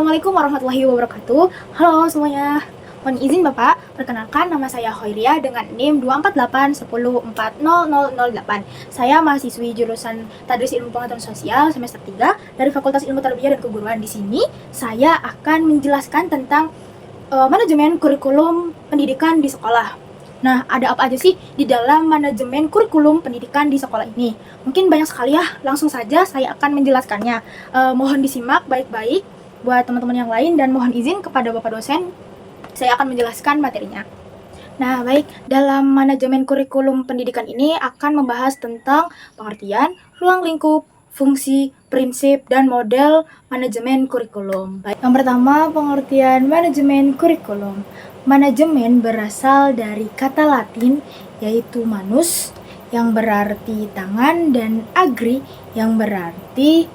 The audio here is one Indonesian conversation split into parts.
Assalamualaikum warahmatullahi wabarakatuh. Halo semuanya. Mohon izin Bapak, perkenalkan nama saya Hoiria dengan NIM 248104008. Saya mahasiswi jurusan Tadris Ilmu Pengetahuan Sosial semester 3 dari Fakultas Ilmu Tarbiyah dan Keguruan. Di sini saya akan menjelaskan tentang manajemen kurikulum pendidikan di sekolah. Nah, ada apa aja sih di dalam manajemen kurikulum pendidikan di sekolah ini? Mungkin banyak sekali ya, langsung saja saya akan menjelaskannya. Mohon disimak baik-baik buat teman-teman yang lain dan mohon izin kepada Bapak dosen, saya akan menjelaskan materinya. Nah, baik, dalam manajemen kurikulum pendidikan ini akan membahas tentang pengertian, ruang lingkup, fungsi, prinsip, dan model manajemen kurikulum. Baik, yang pertama, pengertian manajemen kurikulum. Manajemen berasal dari kata Latin yaitu manus yang berarti tangan dan agri yang berarti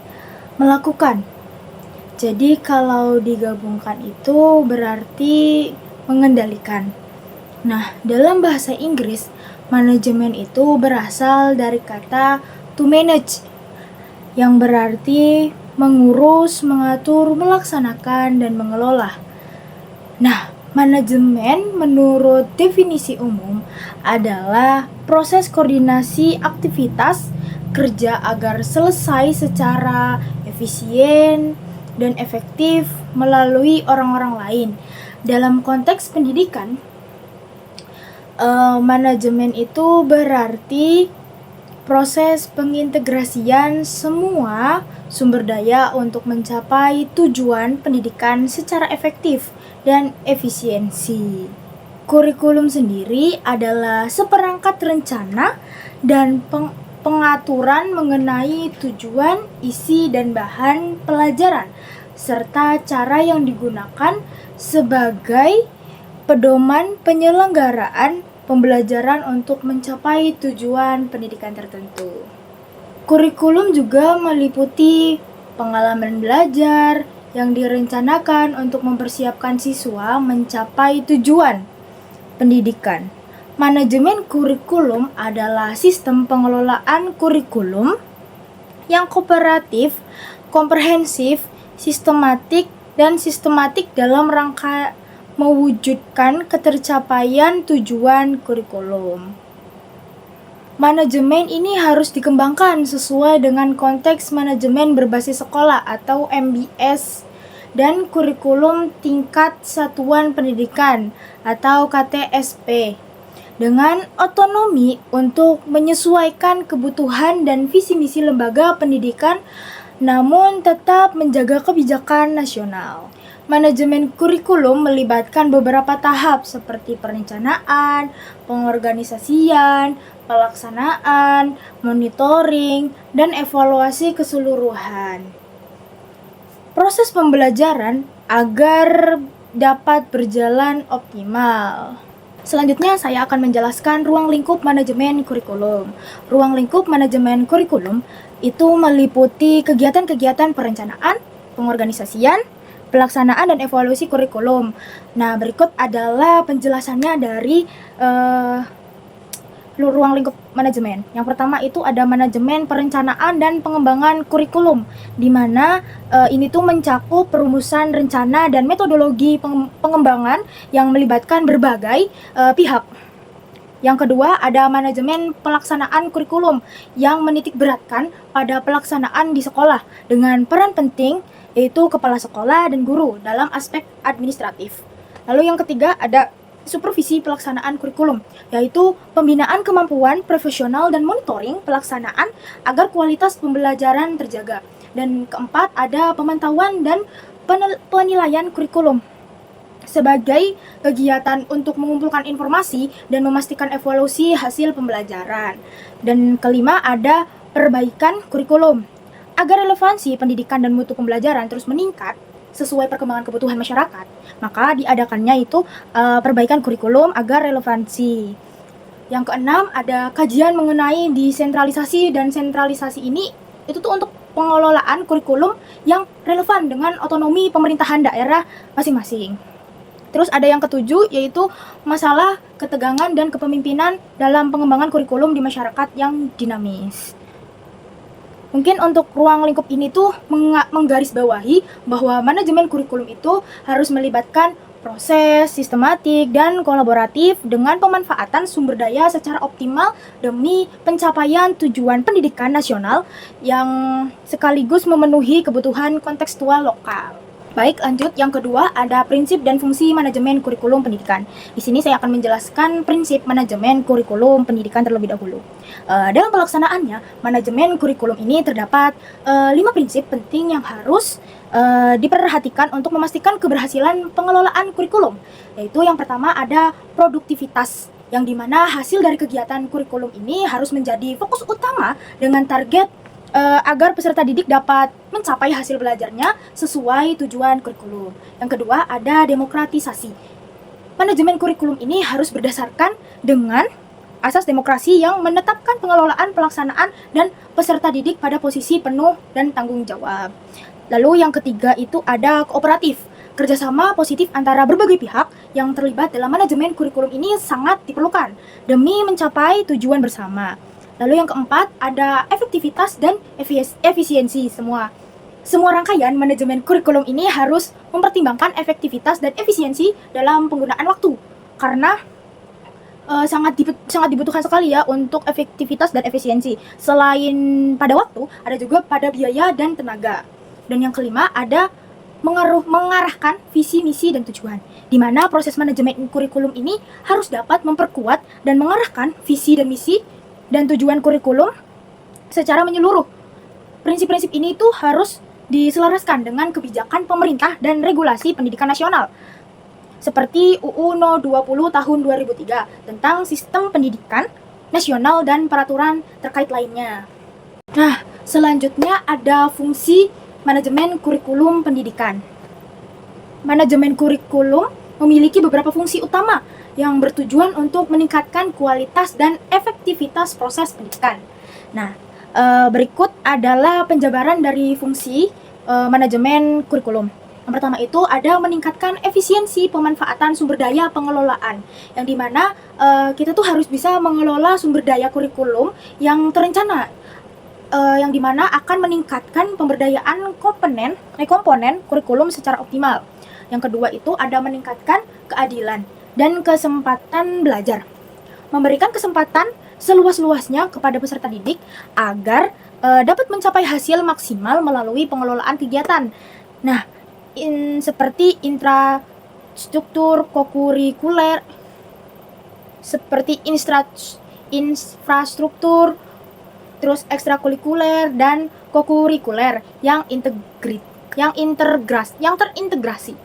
melakukan. Jadi kalau digabungkan itu berarti mengendalikan. Nah, dalam bahasa Inggris, manajemen itu berasal dari kata to manage yang berarti mengurus, mengatur, melaksanakan, dan mengelola. Nah, manajemen menurut definisi umum adalah proses koordinasi aktivitas kerja agar selesai secara efisien dan efektif melalui orang-orang lain. Dalam konteks pendidikan, manajemen itu berarti proses pengintegrasian semua sumber daya untuk mencapai tujuan pendidikan secara efektif dan efisiensi. Kurikulum sendiri adalah seperangkat rencana dan pengaturan mengenai tujuan, isi, dan bahan pelajaran, serta cara yang digunakan sebagai pedoman penyelenggaraan pembelajaran untuk mencapai tujuan pendidikan tertentu. Kurikulum juga meliputi pengalaman belajar yang direncanakan untuk mempersiapkan siswa mencapai tujuan pendidikan. Manajemen kurikulum adalah sistem pengelolaan kurikulum yang kooperatif, komprehensif, sistematik dalam rangka mewujudkan ketercapaian tujuan kurikulum. Manajemen ini harus dikembangkan sesuai dengan konteks manajemen berbasis sekolah atau MBS dan kurikulum tingkat satuan pendidikan atau KTSP dengan otonomi untuk menyesuaikan kebutuhan dan visi misi lembaga pendidikan namun tetap menjaga kebijakan nasional. Manajemen kurikulum melibatkan beberapa tahap seperti perencanaan, pengorganisasian, pelaksanaan, monitoring, dan evaluasi keseluruhan. Proses pembelajaran agar dapat berjalan optimal. Selanjutnya saya akan menjelaskan ruang lingkup manajemen kurikulum. Ruang lingkup manajemen kurikulum itu meliputi kegiatan-kegiatan perencanaan, pengorganisasian, pelaksanaan, dan evaluasi kurikulum. Nah, berikut adalah penjelasannya dari ruang lingkup manajemen. Yang pertama itu ada manajemen perencanaan dan pengembangan kurikulum, di mana ini tuh mencakup perumusan rencana dan metodologi pengembangan yang melibatkan berbagai pihak. Yang kedua ada manajemen pelaksanaan kurikulum yang menitik beratkan pada pelaksanaan di sekolah dengan peran penting yaitu kepala sekolah dan guru dalam aspek administratif. Lalu yang ketiga ada supervisi pelaksanaan kurikulum, yaitu pembinaan kemampuan profesional dan monitoring pelaksanaan agar kualitas pembelajaran terjaga. Dan keempat ada pemantauan dan penilaian kurikulum sebagai kegiatan untuk mengumpulkan informasi dan memastikan evaluasi hasil pembelajaran. Dan kelima ada perbaikan kurikulum. Agar relevansi pendidikan dan mutu pembelajaran terus meningkat sesuai perkembangan kebutuhan masyarakat, maka diadakannya itu perbaikan kurikulum agar relevansi. Yang keenam ada kajian mengenai desentralisasi, dan sentralisasi ini itu tuh untuk pengelolaan kurikulum yang relevan dengan otonomi pemerintahan daerah masing-masing. Terus ada yang ketujuh yaitu masalah ketegangan dan kepemimpinan dalam pengembangan kurikulum di masyarakat yang dinamis. Mungkin untuk ruang lingkup ini tuh menggarisbawahi bahwa manajemen kurikulum itu harus melibatkan proses sistematik dan kolaboratif dengan pemanfaatan sumber daya secara optimal demi pencapaian tujuan pendidikan nasional yang sekaligus memenuhi kebutuhan kontekstual lokal. Baik, lanjut. Yang kedua, ada prinsip dan fungsi manajemen kurikulum pendidikan. Di sini saya akan menjelaskan prinsip manajemen kurikulum pendidikan terlebih dahulu. Dalam pelaksanaannya, manajemen kurikulum ini terdapat 5 prinsip penting yang harus diperhatikan untuk memastikan keberhasilan pengelolaan kurikulum. Yaitu yang pertama ada produktivitas, yang dimana hasil dari kegiatan kurikulum ini harus menjadi fokus utama dengan target agar peserta didik dapat mencapai hasil belajarnya sesuai tujuan kurikulum. Yang kedua, ada demokratisasi. Manajemen kurikulum ini harus berdasarkan dengan asas demokrasi yang menetapkan pengelolaan, pelaksanaan, dan peserta didik pada posisi penuh dan tanggung jawab. Lalu yang ketiga itu ada kooperatif. Kerjasama positif antara berbagai pihak yang terlibat dalam manajemen kurikulum ini sangat diperlukan demi mencapai tujuan bersama. Lalu yang keempat ada efektivitas dan efisiensi. Semua rangkaian manajemen kurikulum ini harus mempertimbangkan efektivitas dan efisiensi dalam penggunaan waktu, karena sangat dibutuhkan sekali ya untuk efektivitas dan efisiensi. Selain pada waktu, ada juga pada biaya dan tenaga. Dan yang kelima ada mengarahkan visi, misi, dan tujuan, di mana proses manajemen kurikulum ini harus dapat memperkuat dan mengarahkan visi dan misi dan tujuan kurikulum secara menyeluruh. Prinsip-prinsip ini tuh harus diselaraskan dengan kebijakan pemerintah dan regulasi pendidikan nasional, seperti UU No 20 tahun 2003 tentang sistem pendidikan nasional dan peraturan terkait lainnya. Nah, selanjutnya ada fungsi manajemen kurikulum pendidikan. Manajemen kurikulum memiliki beberapa fungsi utama yang bertujuan untuk meningkatkan kualitas dan efektivitas proses pendidikan. Nah, berikut adalah penjabaran dari fungsi manajemen kurikulum. Yang pertama itu ada meningkatkan efisiensi pemanfaatan sumber daya pengelolaan, yang dimana kita tuh harus bisa mengelola sumber daya kurikulum yang terencana, yang dimana akan meningkatkan pemberdayaan komponen kurikulum secara optimal. Yang kedua itu ada meningkatkan keadilan dan kesempatan belajar, memberikan kesempatan seluas-luasnya kepada peserta didik agar dapat mencapai hasil maksimal melalui pengelolaan kegiatan. Nah, seperti infrastruktur kokurikuler, seperti infrastruktur, terus ekstrakurikuler dan kokurikuler yang terintegrasi.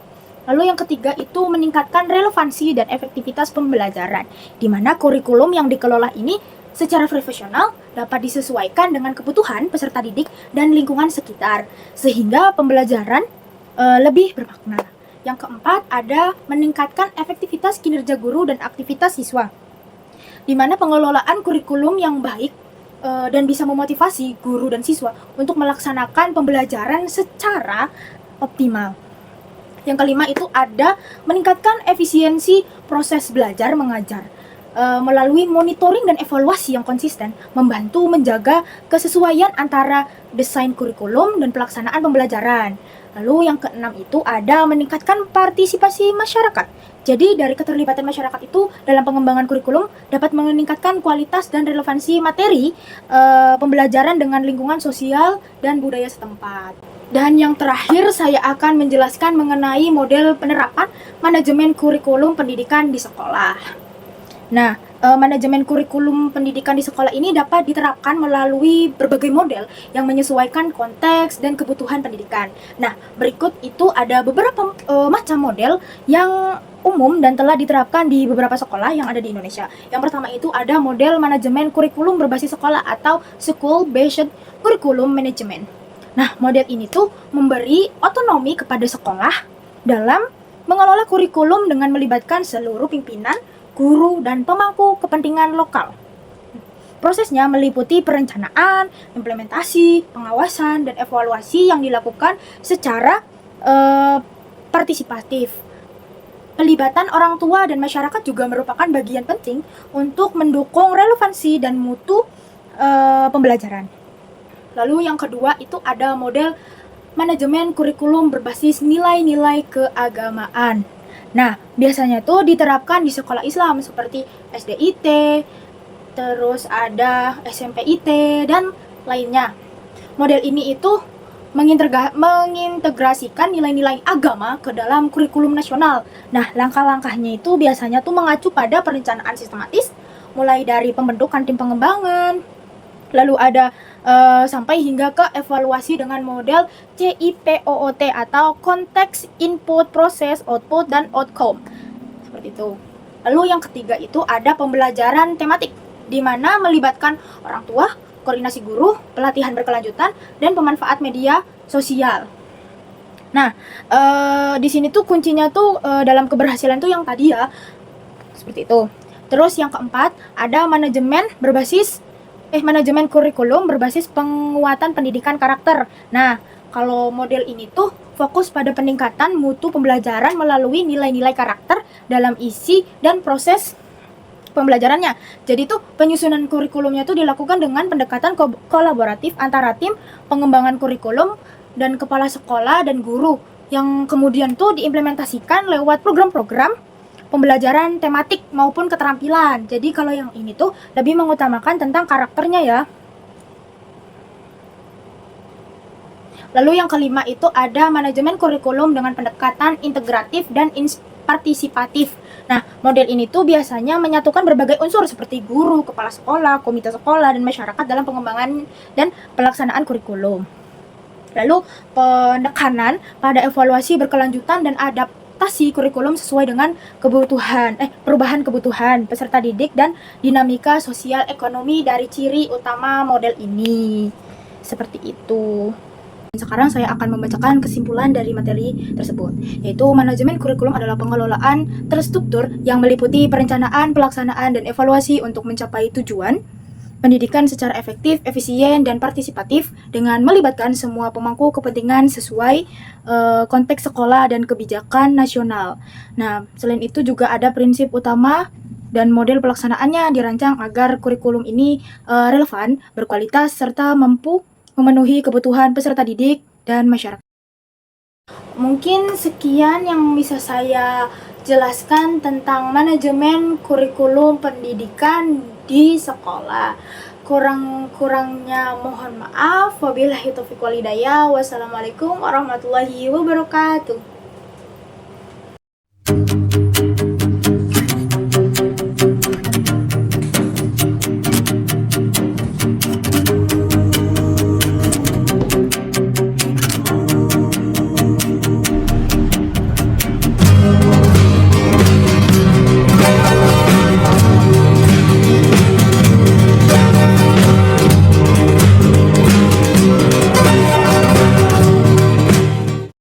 Lalu yang ketiga itu meningkatkan relevansi dan efektivitas pembelajaran, di mana kurikulum yang dikelola ini secara profesional dapat disesuaikan dengan kebutuhan peserta didik dan lingkungan sekitar, sehingga pembelajaran lebih bermakna. Yang keempat ada meningkatkan efektivitas kinerja guru dan aktivitas siswa, di mana pengelolaan kurikulum yang baik dan bisa memotivasi guru dan siswa untuk melaksanakan pembelajaran secara optimal. Yang kelima itu ada meningkatkan efisiensi proses belajar mengajar melalui monitoring dan evaluasi yang konsisten, membantu menjaga kesesuaian antara desain kurikulum dan pelaksanaan pembelajaran. Lalu yang keenam itu ada meningkatkan partisipasi masyarakat. Jadi dari keterlibatan masyarakat itu dalam pengembangan kurikulum dapat meningkatkan kualitas dan relevansi materi pembelajaran dengan lingkungan sosial dan budaya setempat. Dan yang terakhir saya akan menjelaskan mengenai model penerapan manajemen kurikulum pendidikan di sekolah. Nah, manajemen kurikulum pendidikan di sekolah ini dapat diterapkan melalui berbagai model yang menyesuaikan konteks dan kebutuhan pendidikan. Nah, berikut itu ada beberapa macam model yang umum dan telah diterapkan di beberapa sekolah yang ada di Indonesia. Yang pertama itu ada model manajemen kurikulum berbasis sekolah atau School-Based Curriculum Management. Nah, model ini tuh memberi otonomi kepada sekolah dalam mengelola kurikulum dengan melibatkan seluruh pimpinan, guru, dan pemangku kepentingan lokal. Prosesnya meliputi perencanaan, implementasi, pengawasan, dan evaluasi yang dilakukan secara partisipatif. Pelibatan orang tua dan masyarakat juga merupakan bagian penting untuk mendukung relevansi dan mutu pembelajaran. Lalu yang kedua itu ada model manajemen kurikulum berbasis nilai-nilai keagamaan. Nah, biasanya tuh diterapkan di sekolah Islam seperti SDIT, terus ada SMPIT, dan lainnya. Model ini itu mengintegrasikan nilai-nilai agama ke dalam kurikulum nasional. Nah, langkah-langkahnya itu biasanya tuh mengacu pada perencanaan sistematis, mulai dari pembentukan tim pengembangan, lalu ada sampai hingga ke evaluasi dengan model CIPOOT atau Context, Input, Process, Output, dan Outcome. Seperti itu. Lalu yang ketiga itu ada pembelajaran tematik, di mana melibatkan orang tua, koordinasi guru, pelatihan berkelanjutan, dan pemanfaat media sosial. Nah, di sini tuh kuncinya tuh dalam keberhasilan tuh yang tadi ya, seperti itu. Terus yang keempat ada manajemen kurikulum berbasis penguatan pendidikan karakter. Nah, kalau model ini tuh fokus pada peningkatan mutu pembelajaran melalui nilai-nilai karakter dalam isi dan proses pembelajarannya. Jadi tuh penyusunan kurikulumnya tuh dilakukan dengan pendekatan kolaboratif antara tim pengembangan kurikulum dan kepala sekolah dan guru, yang kemudian tuh diimplementasikan lewat program-program pembelajaran tematik maupun keterampilan. Jadi kalau yang ini tuh lebih mengutamakan tentang karakternya ya. Lalu yang kelima itu ada manajemen kurikulum dengan pendekatan integratif dan partisipatif. Nah, model ini tuh biasanya menyatukan berbagai unsur seperti guru, kepala sekolah, komite sekolah, dan masyarakat dalam pengembangan dan pelaksanaan kurikulum. Lalu penekanan pada evaluasi berkelanjutan dan adaptasi kurikulum sesuai dengan perubahan kebutuhan peserta didik dan dinamika sosial ekonomi dari ciri utama model ini. Seperti itu. Sekarang saya akan membacakan kesimpulan dari materi tersebut, yaitu manajemen kurikulum adalah pengelolaan terstruktur yang meliputi perencanaan, pelaksanaan, dan evaluasi untuk mencapai tujuan pendidikan secara efektif, efisien, dan partisipatif dengan melibatkan semua pemangku kepentingan sesuai konteks sekolah dan kebijakan nasional. Nah, selain itu juga ada prinsip utama dan model pelaksanaannya dirancang agar kurikulum ini relevan, berkualitas, serta mampu memenuhi kebutuhan peserta didik dan masyarakat. Mungkin sekian yang bisa saya jelaskan tentang manajemen kurikulum pendidikan di sekolah. Kurang-kurangnya mohon maaf. Wabillahi taufiq wal hidayah. Wassalamualaikum warahmatullahi wabarakatuh.